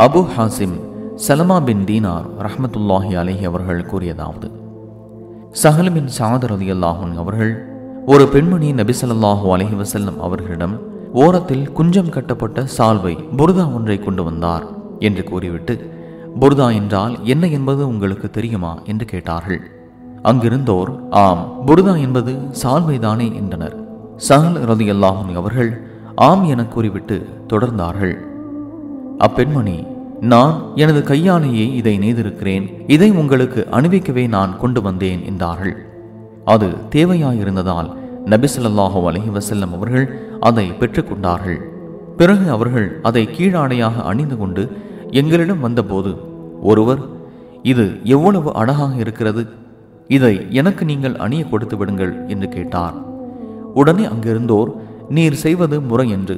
அபு ஹாசிம் சலமா பின் தீனார் ரஹ்மத்துல்லாஹி அலைஹி அவர்கள் கூறியதாவது, சஹல் பின் சஅத் ரலியல்லாஹு அன்ஹு அவர்கள் ஒரு பெண்மணி நபி ஸல்லல்லாஹு அலைஹி வஸல்லம் அவர்களிடம் ஓரத்தில் குஞ்சம் கட்டப்பட்ட சால்வை புர்தா ஒன்றை கொண்டு வந்தார் என்று கூறிவிட்டு, புர்தா என்றால் என்ன என்பது உங்களுக்கு தெரியுமா என்று கேட்டார்கள். அங்கிருந்தோர் ஆம், புர்தா என்பது சால்வைதானே என்றனர். சஹல் ரலியல்லாஹு அன்ஹு அவர்கள் ஆம் என கூறிவிட்டு தொடர்ந்தார்கள். அப்பெண்மணி, நான் எனது கையாலேயே இதை நெய்திருக்கிறேன், இதை உங்களுக்கு அணிவிக்கவே நான் கொண்டு வந்தேன் என்றார்கள். அது தேவையாயிருந்ததால் நபி ஸல்லல்லாஹு அலைஹி வஸல்லம் அவர்கள் அதை பெற்றுக்கொண்டார்கள். பிறகு அவர்கள் அதை கீழாடையாக அணிந்து கொண்டு எங்களிடம் வந்தபோது ஒருவர், இது எவ்வளவு அழகாக இருக்கிறது, இதை எனக்கு நீங்கள் அணிய கொடுத்து விடுங்கள் என்று கேட்டார். உடனே அங்கிருந்தோர், நீர் செய்வது முறை என்று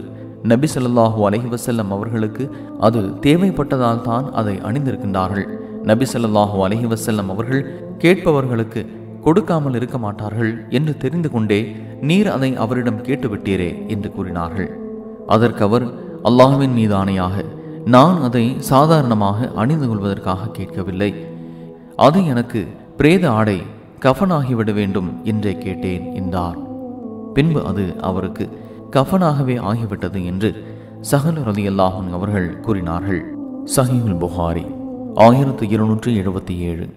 நபி ஸல்லல்லாஹு அலைஹி வஸல்லம் அவர்களுக்கு அது தேவைப்பட்டதால் தான் அதை அணிந்திருக்கின்றார்கள். நபி ஸல்லல்லாஹு அலைஹி வஸல்லம் அவர்கள் கேட்பவர்களுக்கு கொடுக்காமல் இருக்க மாட்டார்கள் என்று தெரிந்து கொண்டே நீர் அதை அவரிடம் கேட்டுவிட்டீரே என்று கூறினார்கள். அதற்கு அவர், அல்லாஹ்வின் மீது ஆணையாக, நான் அதை சாதாரணமாக அணிந்து கொள்வதற்காக கேட்கவில்லை, அது எனக்கு பிரேத ஆடை கஃனாகிவிட வேண்டும் என்றே கேட்டேன் என்றார். பின்பு அது அவருக்கு கஃனாகவே ஆகிவிட்டது என்று சஹல் ரலியல்லாஹு அன்ஹு அவர்கள் கூறினார்கள். சஹீஹுல் புகாரி 1277.